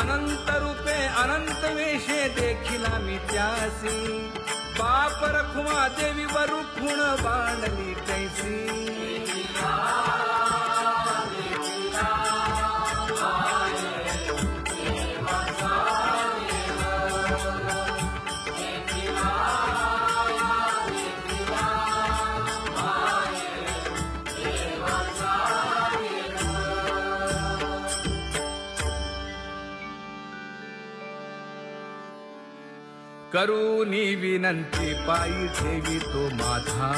अनंत रूपे अनंत वेशे देखिला मी त्यासी बाप रखुमा देवी वरुखुण बांधली कैसी करूनी विनंती पायी ठेवी तो माझा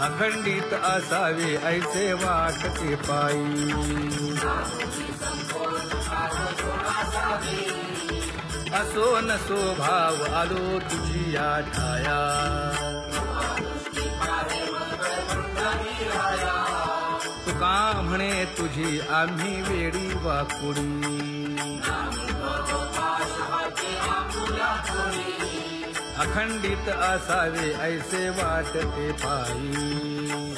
अखंडित असावे ऐसे वाटते पायी असो नसो भाव आलो तुझी या ठाया तुका म्हणे तुझी आम्ही वेडी वाकुडी अखंडित असावे ऐसे वाटते पायी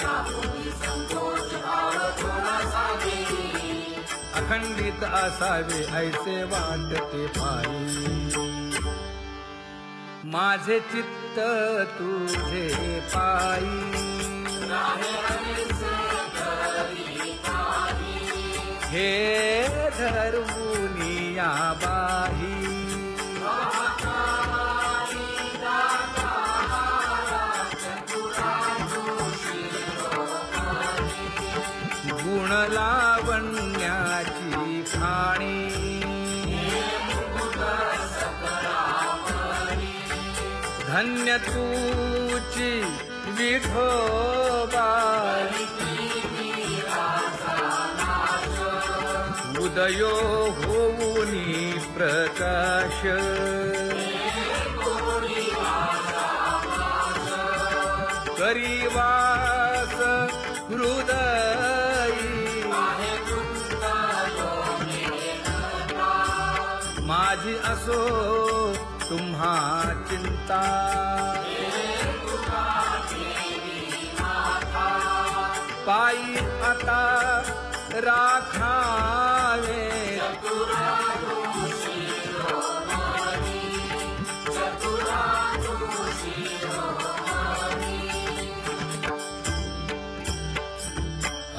अखंडित असावे ऐसे वाटते पायी माझे चित्त तुझे पायी हे धर्मुनिया बाही गुण लावण्याची खाणी धन्य तूची विठोबा उदयो होऊनी प्रकाश करीवास हृदयी माझी असो तुम्हा चिंता पायी आता राखावे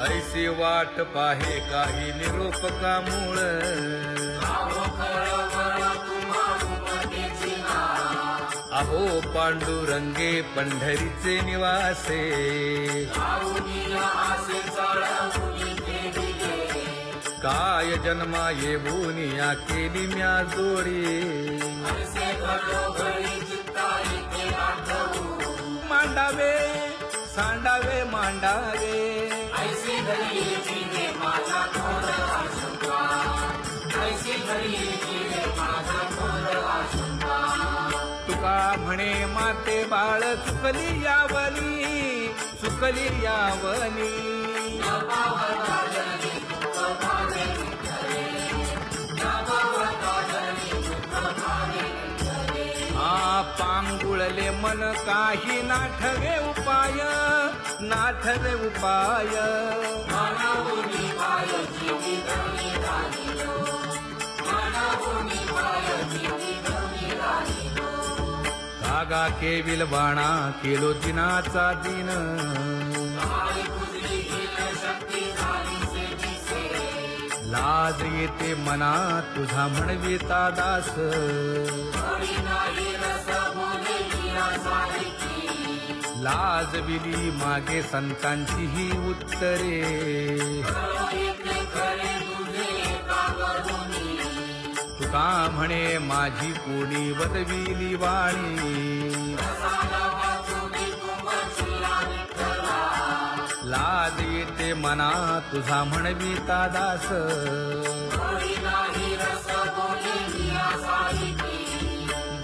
ऐसी वाट पाहे काही निरोपका मूळ अहो पांडुरंगे पंढरीचे निवासे काय जन्मा येऊन या केली म्या जोडी मांडावे सांडावे मांडावे तुका म्हणे माते बाळ चुकली यावनी चुकली यावनी पांगुळले मन काही नाठवे उपाय नाठवे उपाय कागा केविल बाणा केलो दिनाचा दिन लाज येते मना तुझा म्हणविता दास लाज विली मागे संतांची ही उत्तरे तुका म्हणे माझी कोणी वदविली वाणी लाज येते मना तुझा म्हणविता दास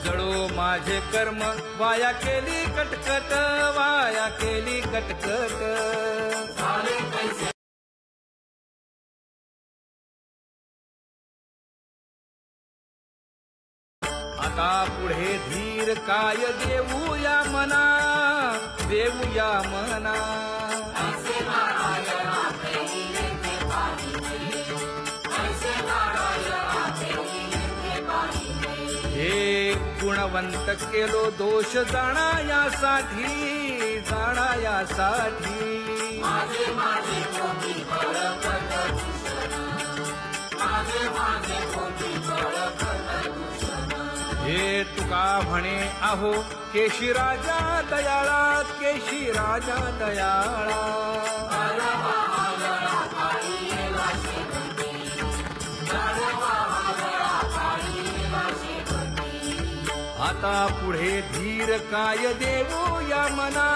जळो माझे कर्म वाया केली कटकट वाया केली कटकट आता पुढे धीर काय देऊया मना देऊया मना हे गुणवंत केलो दोष जाणायासाठी माझे माझे कोटी बळकट दूषण, माझे माझे कोटी बळकट दूषण. हे तुका म्हणे आहो केशी राजा दयाळा, केशी राजा दयाळा. गाढवा आगळा पाळीला शेवटी, गाढवा आगळा पाळीला शेवटी. आता पुढे धीर काय देऊ या मना,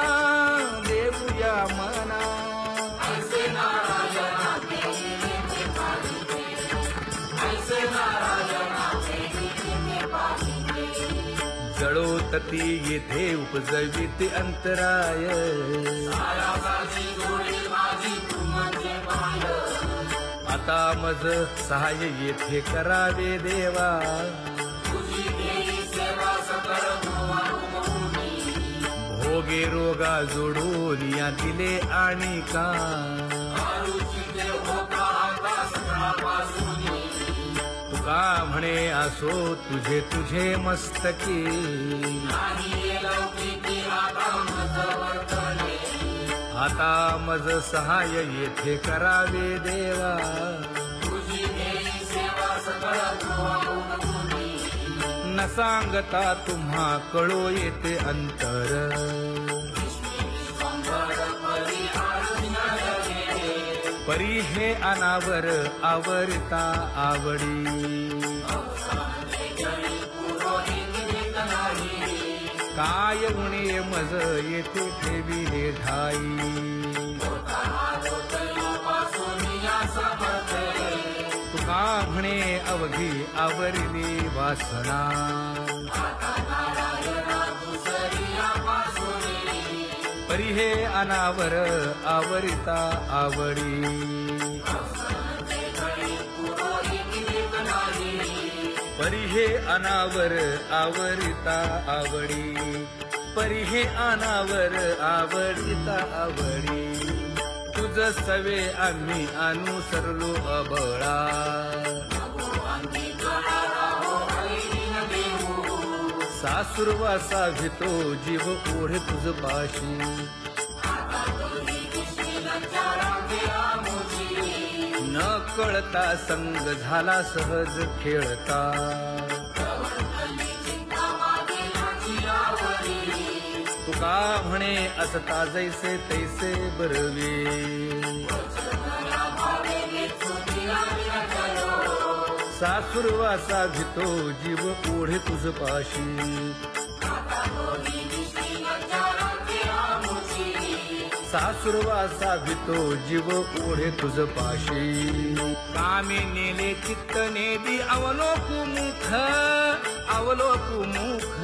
देऊ या मना. ऐसे नारायणा तेने पालिते, ऐसे नारायणा तेने पालिते. जळोतती येथे उपजविते अंतराय, सायासाची जोडी माझी तू म्हणजे माय. आता मज सहाय्य येथे करावे देवा. तुझी देई सेवा सकळ भुवनी, भोगे रोगा जोडून या दिले आणि का. आरुची देव होता आता सकाळपासूनी. तुका म्हणे असो तुझे तुझे मस्तकी. नाही ये लौकिकी आता मज वर्तने, आता मज सहाय्य येथे करावे देवा. तुझी देई सेवा सकळ भुवनी. न सांगता तुम्हा कळो येते अंतर. विश्वंभर परी आरुणिये, परी हे अनावर आवरता आवडी. अवसाने जळी पुरोहित देत नाही. काय उणे मज येथे ठेविले ठाई. तुका म्हणे अवघी आवरली वासना. परी हे अनावर आवरिता आवडी. परी हे अनावर आवरिता आवडी. परी हे अनावर आवडिता आवडी. तुझ सवे आम्ही अनुसरलो अबळा. सासुरवासा भितो जीव ओढे तुझ पाशी. न कळता संग झाला सहज खेळता. तुका म्हणे असता जैसे तैसे बरवे. सासुरवासा भितो जीव ओढे तुझ पाशी. सासुरवासा भितो जीव ओढे तुझ पाशी. कामे नेले चित्त नेदी अवलोकु मुख, अवलोकु मुख.